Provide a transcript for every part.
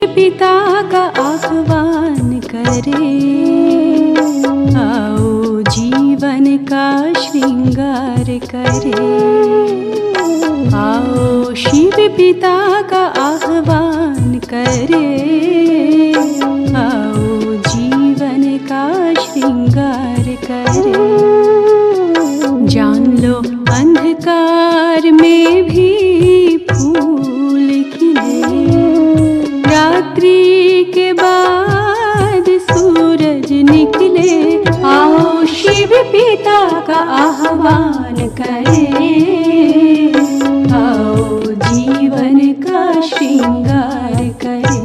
पिता का आह्वान करे, आओ जीवन का श्रृंगार करे। आओ शिव पिता का आह्वान करे, आओ जीवन का श्रृंगार करे। जान लो अंधकार में भी फूल खिले, रात्रि के बाद सूरज निकले। आओ शिव पिता का आह्वान करे, आओ जीवन का श्रृंगार करे।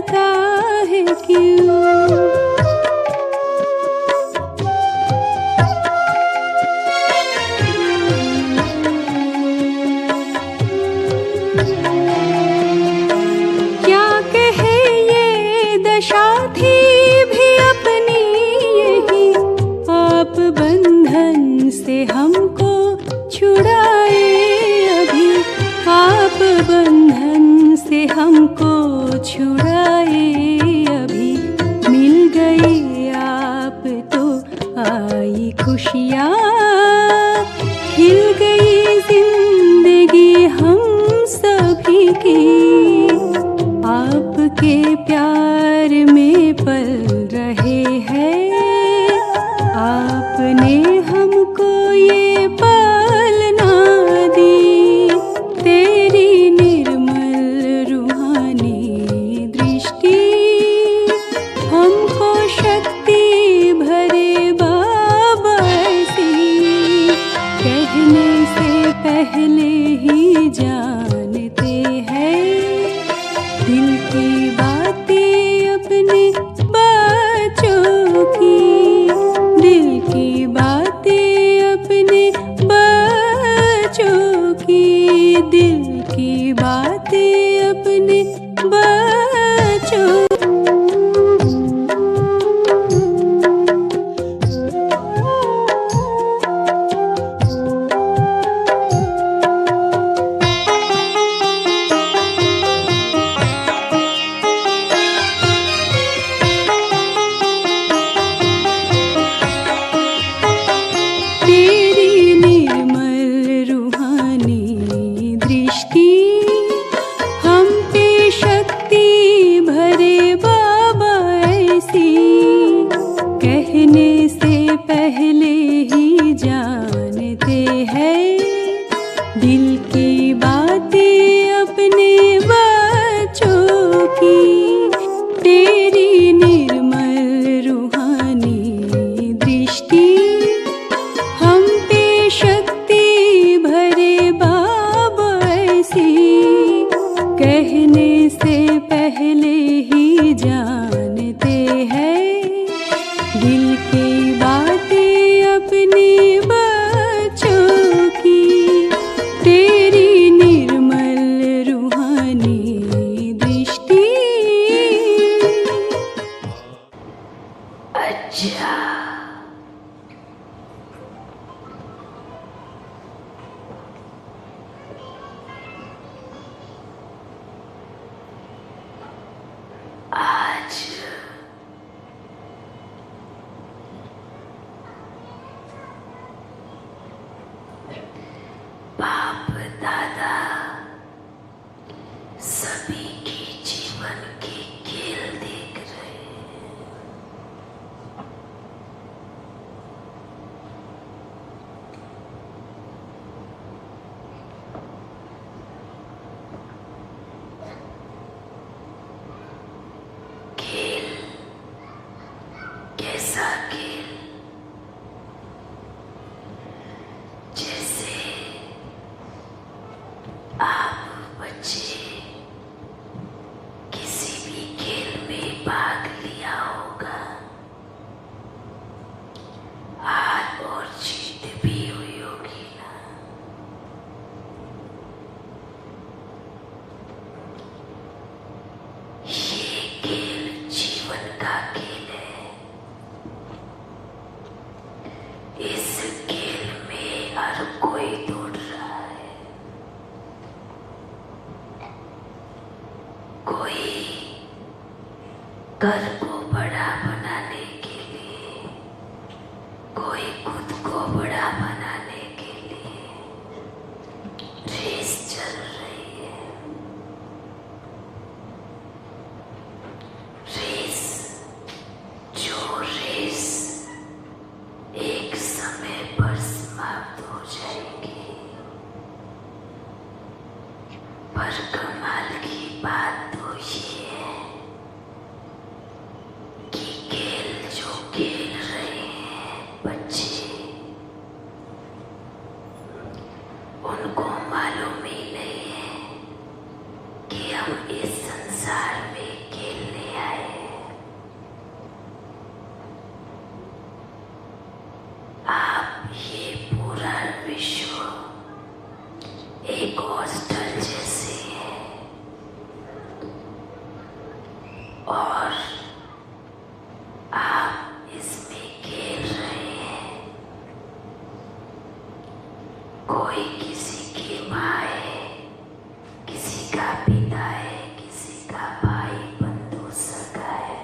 पता है क्यों। क्या कहे ये दशा थी भी अपनी यही, आप बंधन से हमको छुड़ाए अभी, आप बंधन से हमको छुड़ाए अभी। मिल गए आप तो आई खुशियाँ, खिल गई जिंदगी हम सभी की। आपके प्यार में पल रहे हैं, आपने हमको ये पालना दी। तेरी निर्मल रूहानी दृष्टि हमको शक्ति भरे बाबा ऐसी, कहने से पहले ही जानते हैं दिल की बातें अपने बच्चों की, दिल की बातें अपने बच्चों की, दिल की बातें अपने बच्चों। तेरी निर्मल रूहानी दृष्टि हम पे शक्ति भरे बाबा ऐसी, कहने से पहले ही जानते हैं दिल की बातें अपने बच्चों की। तेरी निर्मल रूहानी दृष्टि हम पे शक्ति भरे बाबा ऐसी, कहने से पहले ही जानते हैं दिल की बातें अपने बच्चों की। तेरी निर्मल रूहानी दृष्टि। अच्छा, आज बाप दादा सभी के जीवन के खेल देख रहे हैं। खेल कैसा खेल? जैसे आप बच्चे किसी भी खेल में भाग लिया होगा, हार और जीत भी हुई होगी ना। ये खेल जीवन का खेल है। इस खेल में हर कोई दौड़ रहा है, कोई घर को बड़ा बनाने के लिए, कोई खुद को बड़ा बनाने के लिए रेस चल रही है। रेस जो रेस एक समय पर समाप्त हो जाएगी, पर कमाल की बात तो ये है कि खेल जो खेल रहे हैं बच्चे, उनको मालूम ही नहीं है कि हम इस संसार में खेलने और आप इसमें खेल रहे हैं। कोई किसी की माँ है, किसी का पिता है, किसी का भाई बंधु सगा है।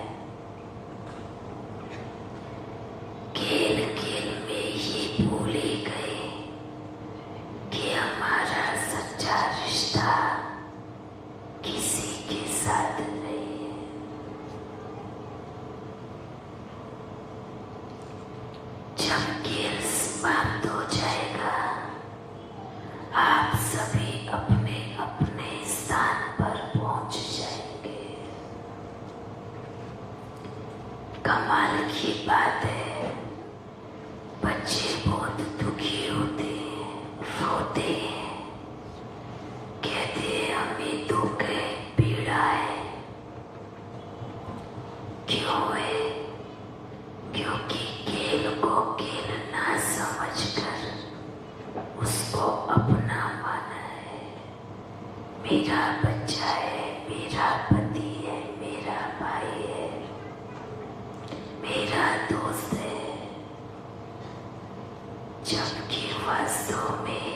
खेल खेल में ये भूल ही गए कि हमारा सच्चा रिश्ता किसी के साथ नहीं है। जब खेल समाप्त हो जाएगा, आप सभी अपने अपने स्थान पर पहुंच जाएंगे। कमाल की बात है, बच्चे बहुत दुखी होते हैं, रोते हैं, कहते हैं हमें दुख है, पीड़ा है। क्यों है? क्योंकि खेल को खेल ना समझकर उसको अपना माना है। मेरा बच्चा है, मेरा पति है, मेरा भाई है, मेरा दोस्त है। जबकि वास्तव में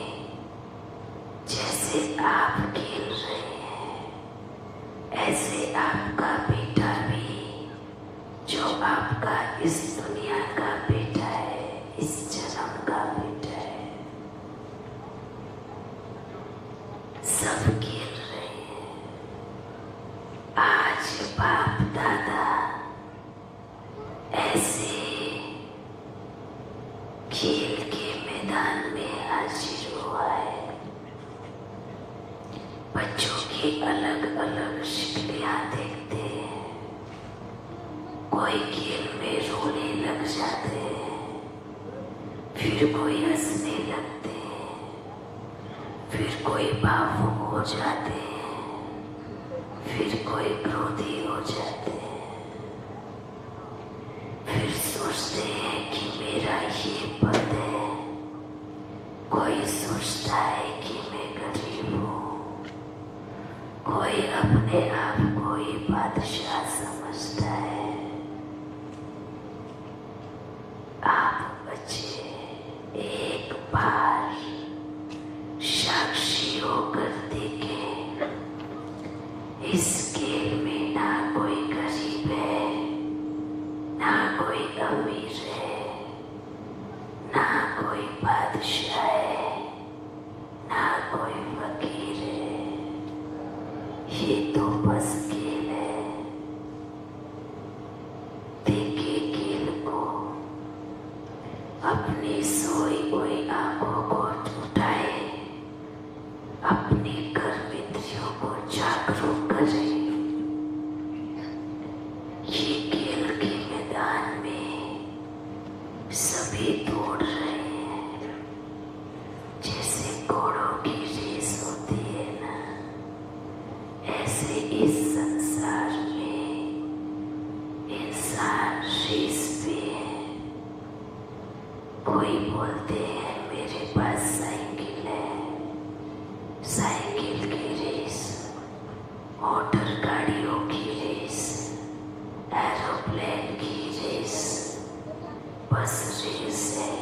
जैसे आप खेल रहे हैं, ऐसे आपका बेटा भी, जो आपका इस दुनिया का बेटा है, इस जन्म का बेटा है, सब खेल रहे हैं। आज बाप दादा ऐसे खेल के मैदान में हाजिर हुआ है। बच्चों की अलग अलग शक्लियां देखते हैं। कोई खेल में रोने लग जाते हैं, फिर कोई हंसने लगते हैं, फिर कोई भावुक हो जाते हैं, फिर कोई क्रोधी हो जाते हैं, फिर सोचते हैं कि मेरा ये पद है। कोई सोचता है कि मैं गरीब हूँ, कोई अपने आप को ही बादशाह समझता है। आप बच्चे एक बार साक्षी होकर देखें, इस खेल में ना कोई गरीब है, ना कोई अमीर है, ना कोई बादशाह है, ना कोई फकीर है। ये तो बस खेल है। देखिए खेल को, अपनी सोई हुई आंखों को उठाए, अपने कर्म इंद्रियों को जागरूक करें। ये खेल के मैदान में सभी दौड़ रहे हैं, जैसे घोड़ों की रेस होती है ना, ऐसे इस संसार में इंसान रेस पे है। कोई बोलते हैं मेरे पास साइकिल है, साइकिल की रेस, मोटर गाड़ियों की रेस, एरोप्लेन की रेस, बस रेस है।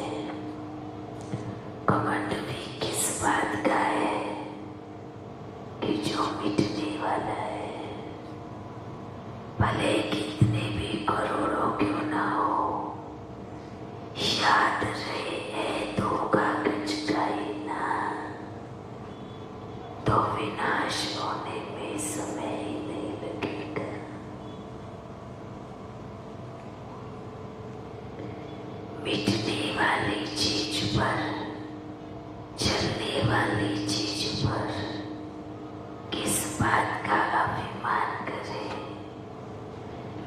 घमंड भी किस बात का है कि जो मिटने वाला है, भले कितने भी करोड़ों क्यों ना हो। याद रहे है दो कागज का ही ना, तो विनाश होने में समय ही नहीं लगेगा। मिटने वाली चीज पर, चलने वाली चीज पर किस बात का अभिमान करे,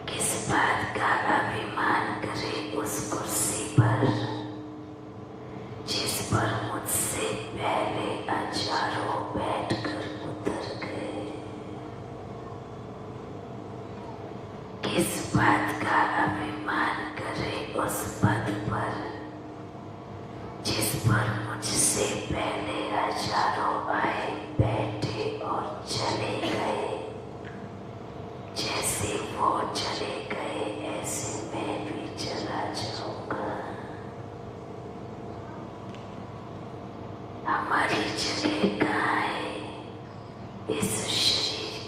किस बात का अभिमान करे उस कुर्सी पर जिस पर मुझसे पहले हजारों बैठकर उतर गए। किस बात का अभिमान करे उस पद पर जिस पर मुझसे पहले हजारों आए, बैठे और चले गए। जैसे वो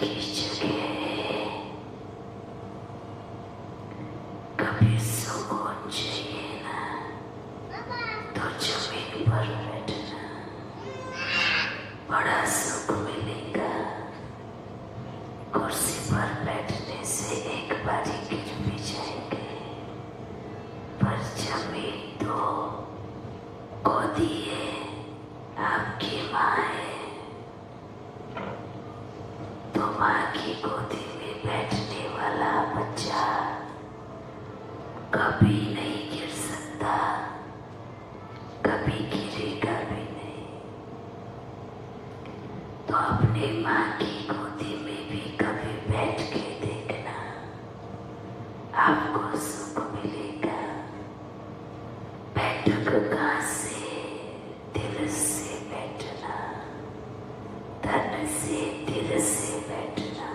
की जगह कभी सुकून चाहिए ना तो जमीन पर बैठना, बड़ा सुख मिलेगा। कुर्सी पर बैठने से एक बारी गिर भी जाएंगे, पर जमीन तो गोदी है, आपकी माँ है, तो माँ की गोदी में बैठने वाला बच्चा कभी नहीं गिर सकता, कभी गिरेगा भी नहीं। तो अपने माँ की गोदी में भी कभी बैठ के देखना, आपको सुख मिलेगा। बैठक कहाँ से? दिल से बैठना, तन से दिल से बैठना।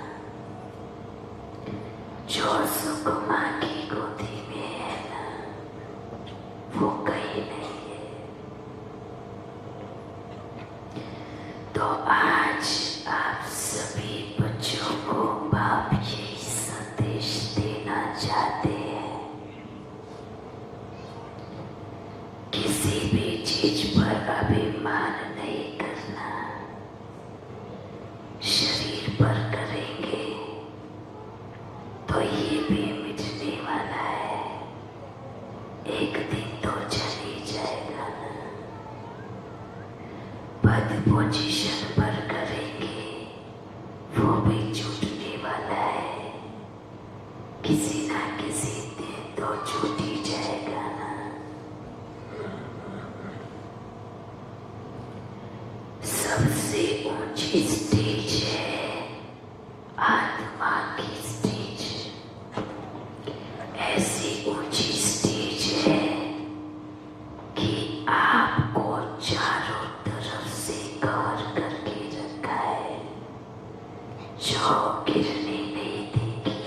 जो सुख माँ की गोदी में है ना, वो कहीं नहीं है। तो आज आप सभी बच्चों को बाप यही संदेश देना चाहते हैं, किसी भी चीज पर अभिमान नहीं करना। शरीर पर करेंगे तो ये भी मिटने वाला है, एक दिन तो चल ही जाएगा ना। पद पोजीशन पर करेंगे वो भी छूटने वाला है, किसी ना किसी दिन तो छूट ही जाएगा ना। सबसे ऊंची स्टेज है आत्मा की स्टेज। ऐसी ऊंची स्टेज है कि आपको चारों तरफ से कवर करके रखा है, जो गिरने नहीं देगी।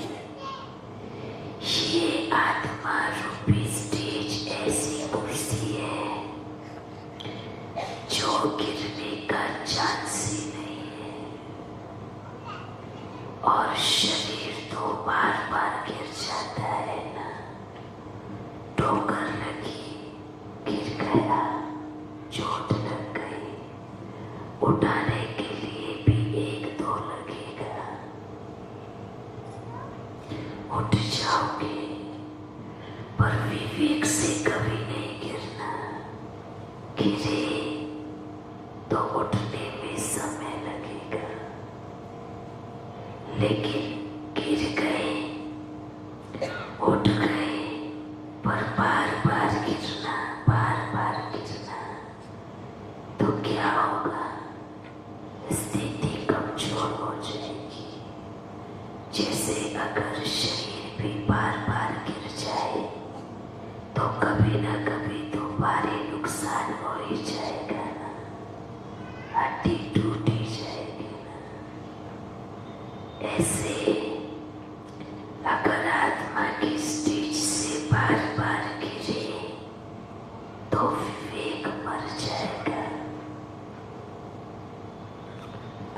ये आत्मा रूपी स्टेज ऐसी कुर्सी है जो गिरने का चांस ही नहीं है। और शरीर तो बार बार गिर जाता है ना, ठोकर लगी, गिर गया, चोट लग गई, उठाने के लिए भी एक दो लगेगा। उठ जाओगे, पर विवेक से कभी नहीं गिरना। गिरे तो उठने में समय लगेगा, लेकिन गिर गए, उठ गए, पर बार बार गिरना, बार बार गिरना, तो क्या होगा? स्थिति कमजोर हो जाएगी। जैसे अगर शरीर भी बार बार गिर जाए तो कभी ना कभी तो भारी नुकसान हो ही जाएगा ना, हड्डी टूट ही जाएगी ना। ऐसे अगर आत्मा की स्टेज से बार बार गिरे तो विवेक मर जाएगा।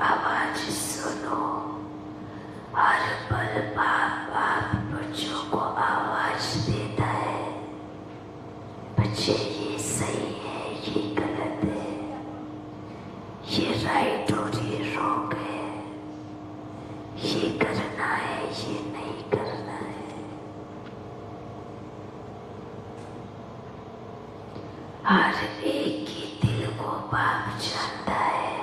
आवाज सुनो, हर पल बाप आप बच्चों को आवाज देता है, बच्चे ये सही है, ये गलत है, ये राइट और ये रॉन्ग है, ये करना है, ये नहीं करना है। हर एक के दिल को बाप जानता है,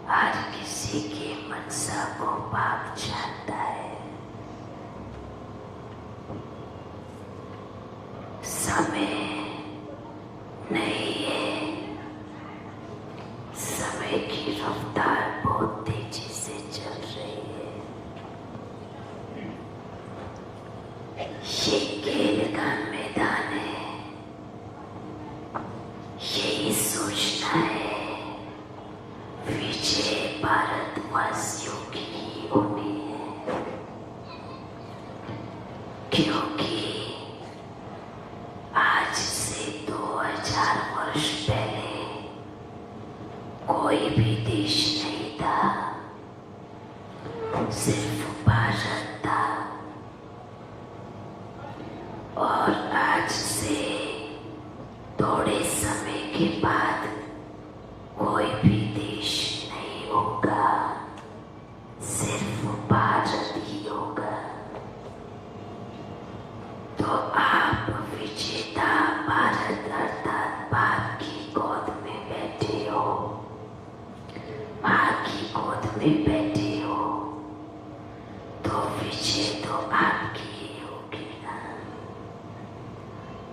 हर किसी के मनसा को बाप जानता है। समय नहीं है, समय की रफ्तार बहुत तेजी से चल रही है। ये खेल का मैदान है, यही सोचना है विजय भारतवासियों की ही होनी है, क्योंकि आज से 2000 वर्ष पहले कोई भी देश नहीं था सिर्फ भारत था और आज से थोड़े समय के बाद कोई भी देश नहीं होगा, सिर्फ भारत ही होगा। तो आप विजेता भारत अर्थात माँ की गोद में बैठे हो, माँ की गोद में बैठे हो, तो विजय तो आपकी ही होगी ना।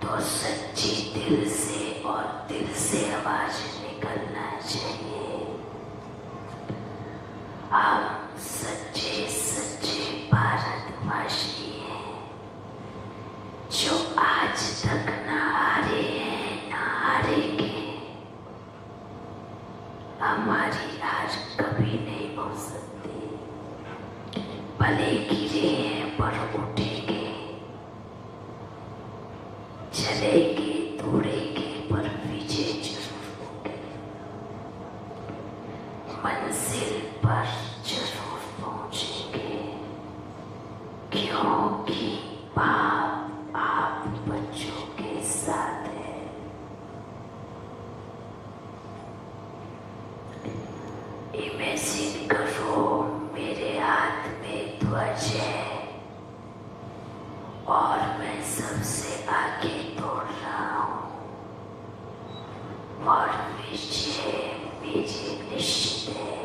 तो सच्ची दिल से और दिल से आवाज निकलना चाहिए, हम सच्चे सच्चे भारतवासी हैं जो आज तक ना हारे हैं ना हारेंगे। हमारी हार कभी नहीं हो सकती, भले गिरे हैं पर उठेंगे, चलेंगे दौड़ेंगे पर विजय जरूर होंगे, मंजिल पर जरूर पहुंचेंगे, क्योंकि बाप आप बच्चों के साथ है। इमेजिन करो मेरे हाथ में ध्वज है और मैं सबसे आगे दौड़ रहा हूँ और विजय मेरी निश्चित है।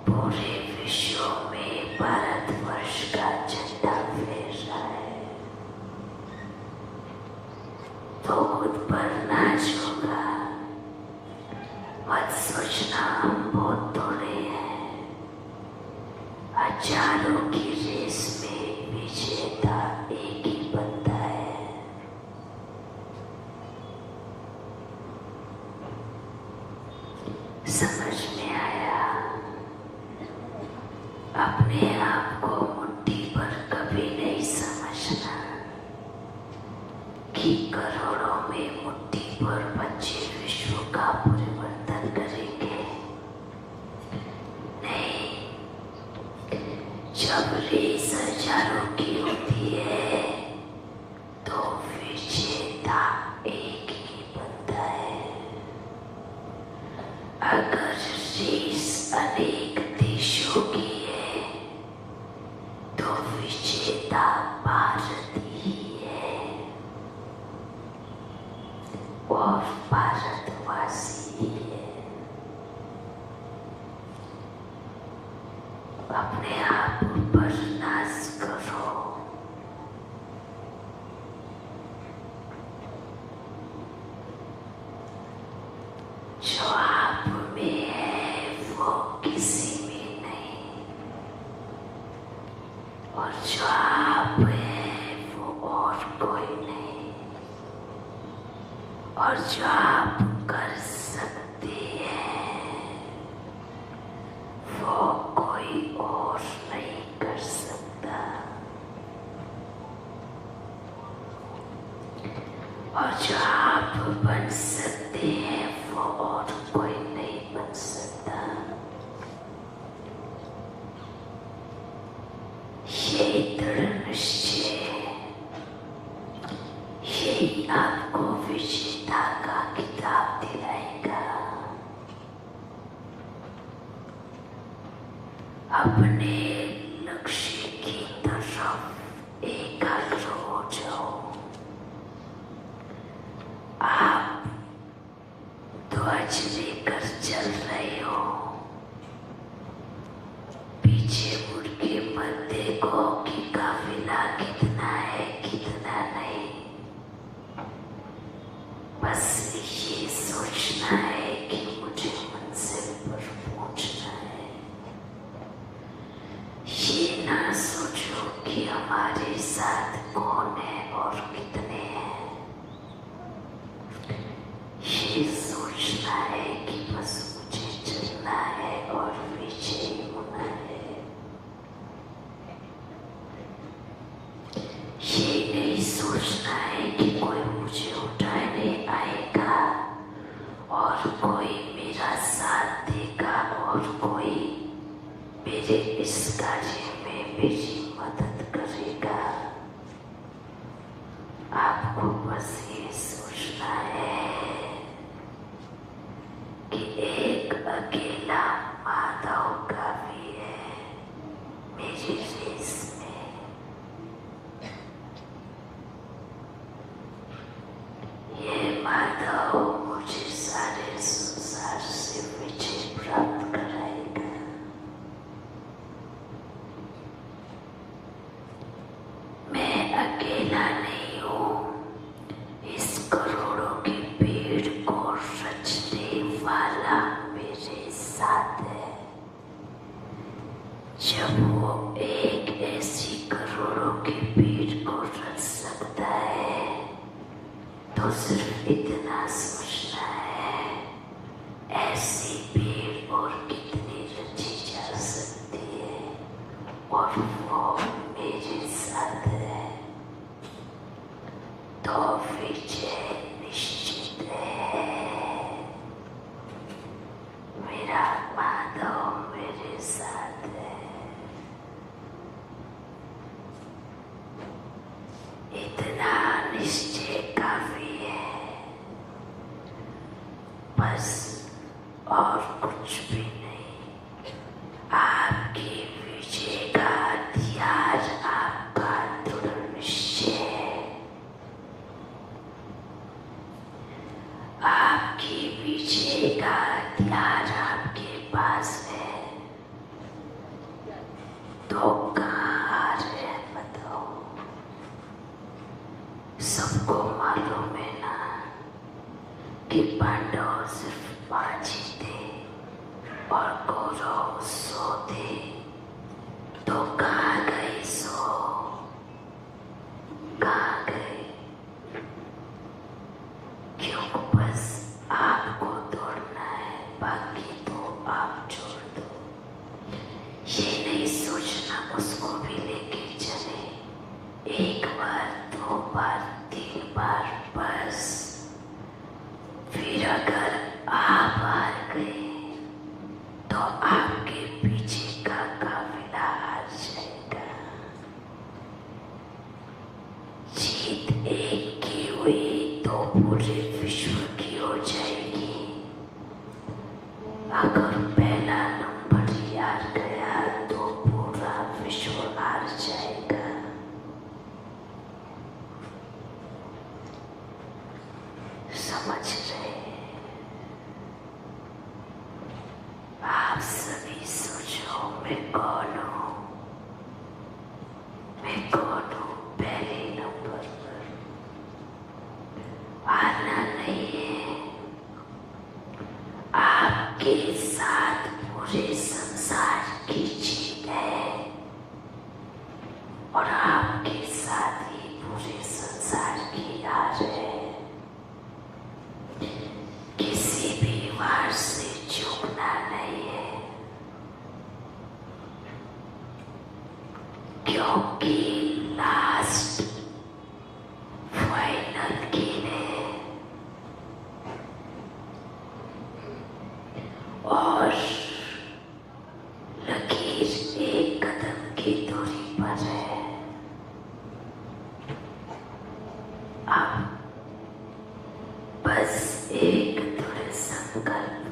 पूरे विश्व में भारतवर्ष का झंडा फहर रहा है, तो खुद पर नाच होगा। मत सोचना हम बहुत दौड़े हैं, हजारों की रेस में विजेता एक ही बनता है। समझ में आया? अपने आप को मुट्ठी पर कभी नहीं समझना कि करोड़ों में मुट्ठी पर बच्चे विश्व का परिवर्तन करेंगे। नहीं, जब रेस हजारों की होती है तो विजेता एक ही बनता है। अगर रेस अनेक देशों की है तो विजेता भारत ही है और भारतवासी ही है। अपने आप पर नाज करो, जो आप में है वो किसी में नहीं, और जो आप है वो और कोई नहीं, और जो आप कर सकते हैं वो कोई और नहीं कर सकता, और जो आप बन सकते हैं वो और कोई नहीं बन सकता। ये दृढ़ निश्चय, यही आपको विजेता का किताब दिलाएगा। अपने लक्ष्य की तरफ एकाग्र हो जाओ। आप ध्वज लेकर चल रहे हो, पीछे मुड़ के मत देखो कि काफिला कितना है कितना नहीं, बस ये सोचना है कि मुझे मंजिल पर पहुंचना है। ये ना सोचो कि हमारे साथ कौन है और कितने हैं, ये सोचना है कि बस मुझे चलना है और विजयी होना है। ये नहीं सोचना है कि कोई मुझे उठाने आएगा और कोई मेरा साथ देगा और कोई मेरे इस कार्य में मेरी मदद करेगा। आपको बस ये सोचना है कि एक अकेला माधव काफी है मेरी रेस में। ये माधव मुझे सारे संसार से विजय प्राप्त कराएगा। मैं अकेला नहीं हूँ, इस करोड़ों की भीड़ को रचने वाला मेरे साथ है। जब वो एक ऐसी करोड़ों की भीड़ को रच सकता है तो सिर्फ इतना सोचना है, ऐसी भीड़ और कितनी रची जा सकती है, और वो मेरे साथ है तो विजय निश्चित है। मेरा माधव मेरे साथ है। इतना निश्चय काफी है, बस और कुछ भी नहीं। आपकी विजय का हथियार आपका दृढ़ निश्चय है। आपकी विजय का हथियार आपके पास है, तो कहाँ हार है बताओ। सबको मालूम है ना कि पांडव सिर्फ 5 ही थे और कौरव 100 थे, तो कहाँ गए 100? कहाँ गए? क्यों बस आपको दौड़ना है, बाकी तो आप छोड़ दो। ये नहीं सोचना उसको भी लेके चले, 1 बार 2 बार 3 बार बस। फिर अगर आप हार गए तो आपके पीछे का काफिला हार जाएगा। जीत एक की हुई तो पूरे विश्व की हो जाएगी। अगर पहला नंबर हार गया तो पूरा विश्व हार जाएगा। समझ रहे? आप सभी सोचो, मैं कौन हूँ? मैं कौन हूँ? पहले नंबर पर आना नहीं है। आपके साथ पूरे संसार की जीत है, और आपके साथ ही पूरे संसार की हार है। किसी भी वार से चूकना नहीं है, क्योंकि लास्ट फाइनल गेम है। और लकीर 1 कदम की दूरी पर है। अब बस एक दृढ़ संकल्प,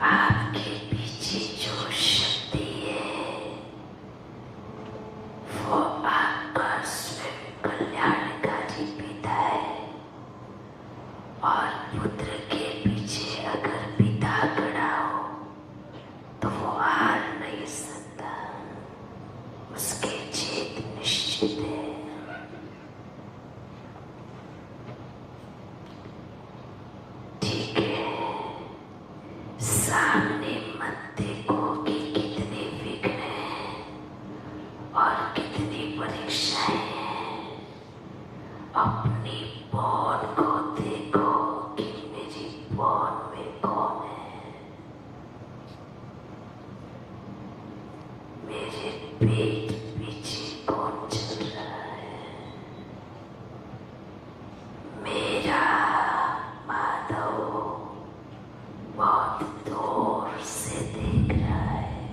आपके पीछे जो शक्ति है वो आपका स्वयं कल्याणकारी पिता है, और पुत्र के पीछे अगर पिता खड़ा हो तो वो हार नहीं सकता, उसकी जीत निश्चित है। ठीक है, सामने मत देखो कि कितने विघ्न हैं और कितनी परीक्षाएं हैं। अपनी बौन को देखो कि मेरी बौन में कौन है। मेरे पेट पीछे कौन चल रहा है? मेरा माधव बहुत दूर से देख रहा है।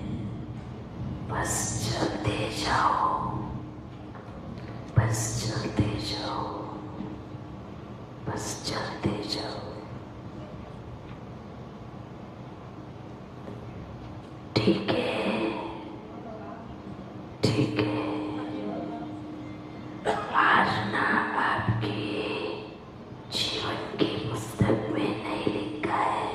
ठीक है, ठीक है। हारना आपके जीवन की पुस्तक में नहीं लिखा है।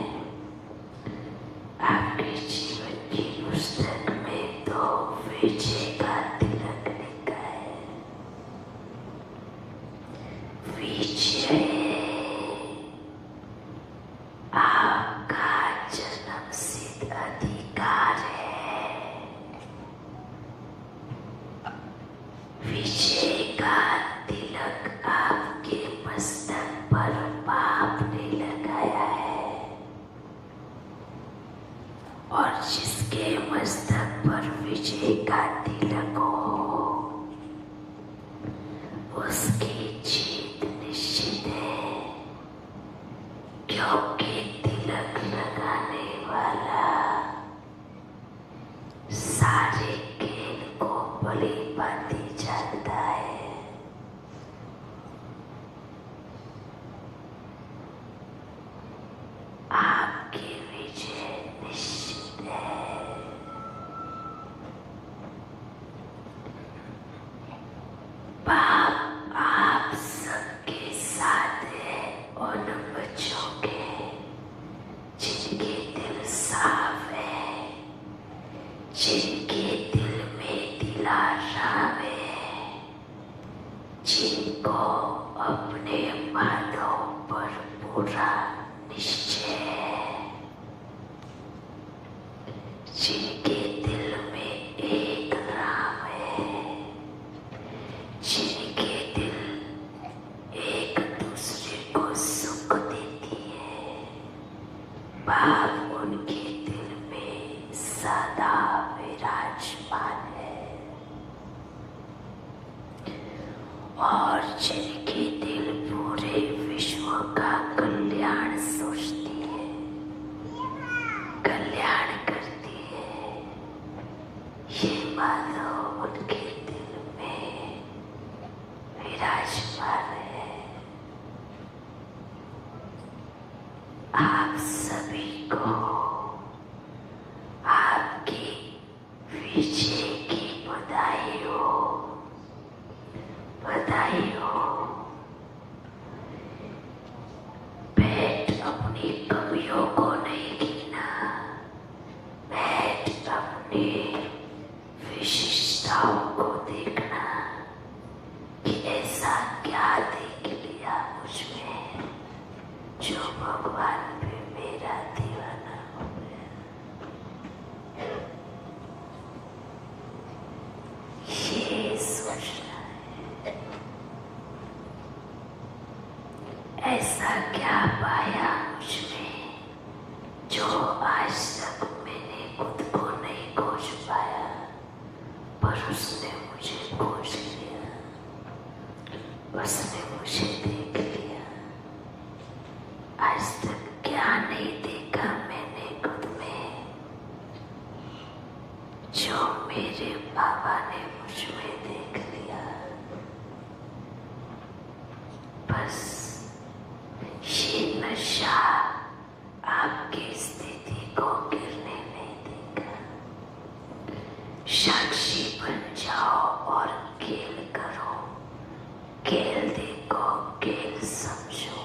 आपके जीवन की पुस्तक में तो विजय का तिलक लिखा है। विजय आपका जन्मसिद्ध अधिकार है। विजय का तिलक आपके मस्तक पर बाप ने लगाया है, और जिसके मस्तक पर विजय का तिलक हो उसकी जीत निश्चित है, क्योंकि तिलक लगाने वाला सारे खेल को भली भांति जानता है। आपकी विजय निश्चित है। बाप आप सबके साथ है, उन बच्चों के जिनके दिल साफ है, जिनके दिल में दिलाराम है, जिनको अपने बातों पर पूरा निश्चय है, जिनके दिल में एक राम है, जिनके दिल एक दूसरे को सुख देती है। बाप उनके दिल में सदा विराजमान है, और जिनके दिल पूरे विश्व का कल्याण सोचती है, कल्याण करती है, ये माधव उनके दिल में विराजमान है। आप सभी को आपकी विजय की बधाई हो, बधाई हो। बैठ अपनी कमियों को नहीं गिनना, बैठ अपनी विशिष्टताओं को देखना कि ऐसा क्या देख लिया मुझमें जो भगवान पे मेरा दीवाना हो गया। ये सोचना है, ऐसा क्या पाया मुझमें जो आज तक मैंने खुद को नहीं खोज पाया, पर उसने मुझे खोज लिया, उसने मुझे देख लिया। आज तक क्या नहीं देखा मैंने खुद में जो मेरे बाबा ने मुझ में देख लिया। बस ये नशा आपकी स्थिति को गिरने नहीं देगा। साक्षी बन जाओ और खेल करो, खेल देखो, खेल समझो।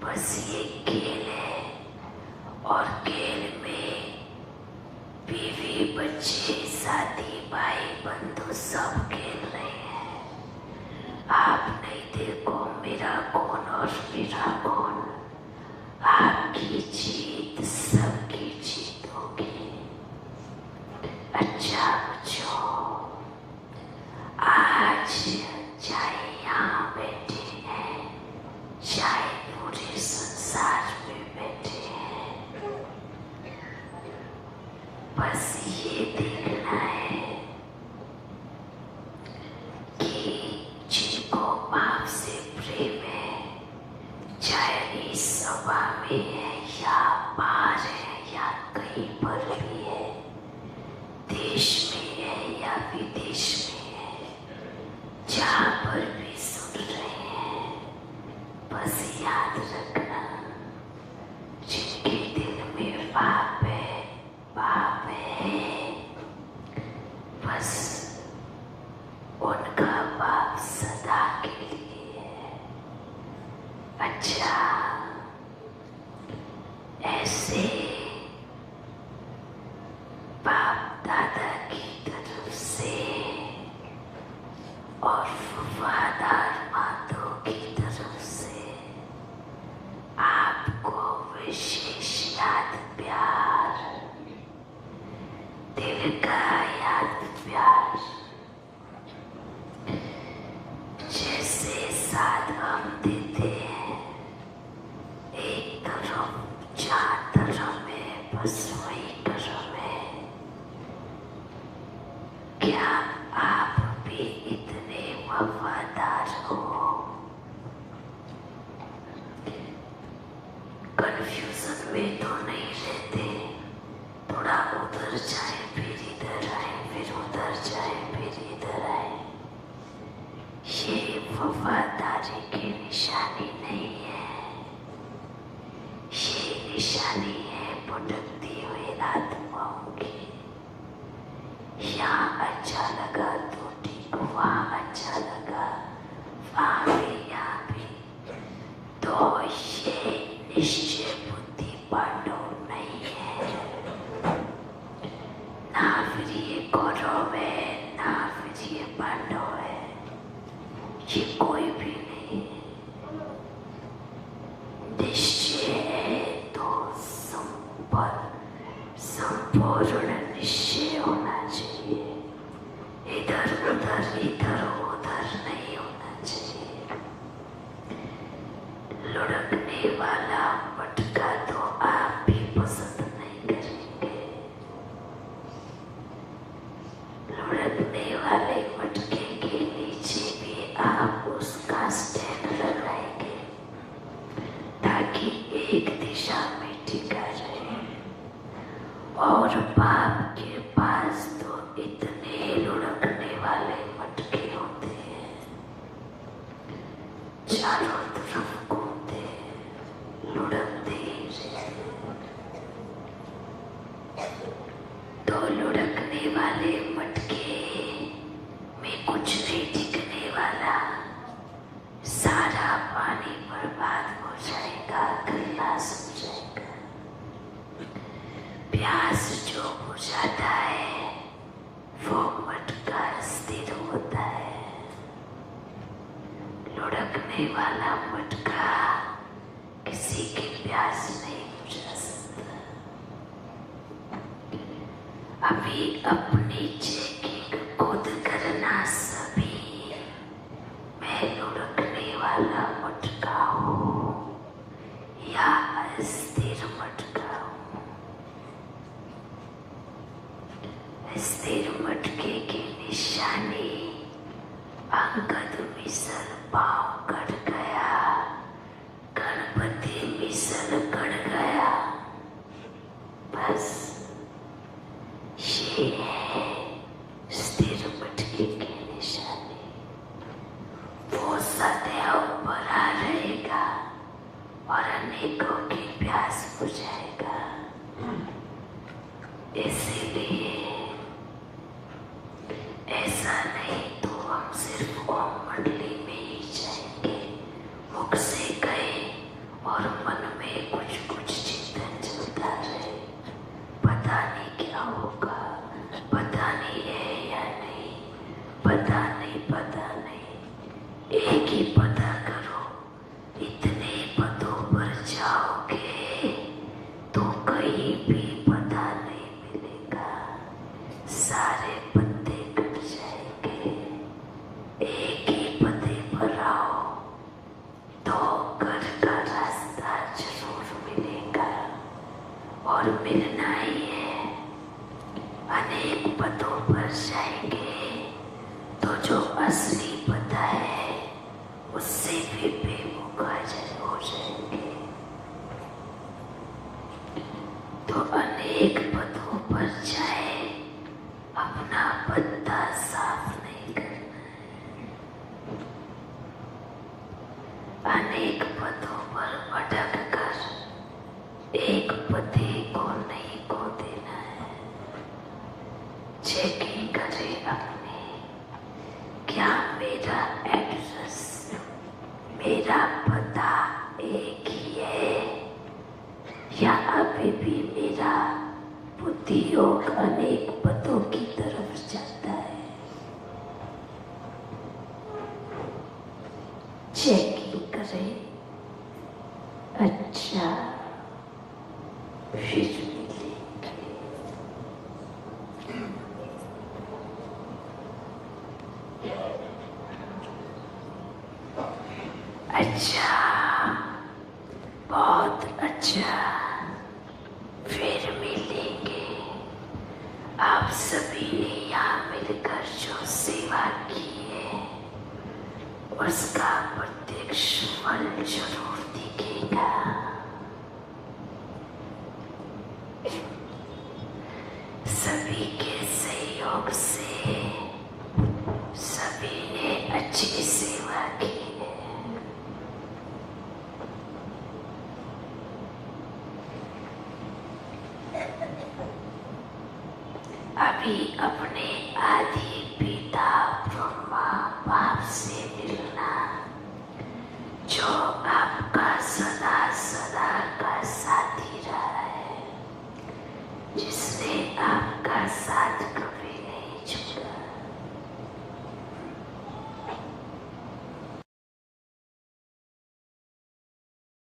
बस ये खेल है, और खेल में बीवी बच्चे साथी भाई बंधु सब खेल रहे हैं। आप नहीं देखो मेरा कौन और मेरा कौन, आपकी जीत सबकी जीत होगी। अच्छा बच्चों, आज चाहे यहाँ बैठे हैं, चाहे पूरे संसार में बैठे हैं, बस ये देखना है कि जिनको बाप से प्रेम है, चाहे इस सभा में है या बाहर है या कहीं पर भी है, देश में है या विदेश में है, जहाँ पर भी सुन रहे हैं, बस याद रखना, जिनके दिल में बाप है, बाप है, और वफादार बातों की तरफ से आपको विशेष याद प्यार, दिल का याद प्यार। जैसे साथ हम देते हैं एक तरफ, चार तरफ में, बस वही तरफ है। क्या आप भी इतने वफादार हो? कंफ्यूजन में तो नहीं रहते, थोड़ा उधर जाए फिर इधर आए, फिर उधर जाए फिर इधर आए। ये वफादारी की निशानी नहीं है, ये निशानी है भटकती हुई आत्माओं की। यहाँ अच्छा लगा तो ठीक, वहाँ अच्छा लगा, वहाँ भी यहाँ भी। तो ये निश्चय बुद्धि पांडव नहीं है, ना फिर ये कौरव है, ना फिर ये पांडव है, ये कोई भी नहीं है। निश्चय है तो संपूर्ण निश्चय होना चाहिए, इधर उधर नहीं होना चाहिए। लुढ़कने वाला मटका तो आप भी पसंद नहीं करेंगे। लुढ़कने वाले मटके के नीचे भी आप उसका स्टैंड लगाएंगे ताकि एक दिशा में टिका रहे। और बाप के पास तो इतने लुढ़कने वाले मटके होते हैं, चारों तरफ घूमते हैं, लुढ़कते ही रहते। तो लुढ़कने वाले मटके में कुछ नहीं टिकने वाला, सारा पानी बर्बाद हो जाएगा, गिलास हो जाएगा। प्यास जो बुझाता है वो मटका स्थिर होता है। लुढ़कने वाला मटका किसी की प्यास नहीं बुझा सकता। अभी अपनी चेकिंग खुद करना सभी। मैं लुढ़कने वाला मटका हूँ या अस्थिर मटका हूँ? स्थिर मटके की निशानी अंगद मिसल पाँव कट गया, गणपति मिसल कट गया, बस ये है स्थिर मटके की निशानी। वो सदैव भरा रहेगा और अनेकों की प्यास बुझाएगा। इसीलिए ऐसा नहीं तो हम सिर्फ ओम मंडली में ही जाएंगे, मुख से गए और मन में कुछ कुछ चिंतन चलता रहे, पता नहीं क्या होगा, पता नहीं है या नहीं, पता नहीं, एक ही पता करो, इतने पदों पर जाओगे तो कहीं भी पता नहीं मिलेगा, सारे पत्ते कट जाएंगे। एक ही पते पर आओ तो घर का रास्ता जरूर मिलेगा, और मिलना ही है। अनेक पदों पर जाएंगे तो जो असली पता है उससे भी बेमुख हो जाएंगे। तो अनेक पदों पर जाए, अपना पत्ता साफ नहीं करना है। अनेक पदों पर भटक कर एक पते को नहीं खो देना है। चेकिंग करें अपनी, क्या मेरा एड्रेस, मेरा पता एक ही है या अभी भी मेरा बुद्धि योग अनेक पदों की तरफ जाता है? अरे अच्छा, फिर मिलेंगे। अच्छा, बहुत अच्छा, फिर मिलेंगे। आप सभी ने यहाँ मिलकर जो सेवा की है उसका प्रत्यक्ष फल जरूर दिखेगा। सभी के सहयोग से सभी ने अच्छी सेवा की है। अभी अपने आदि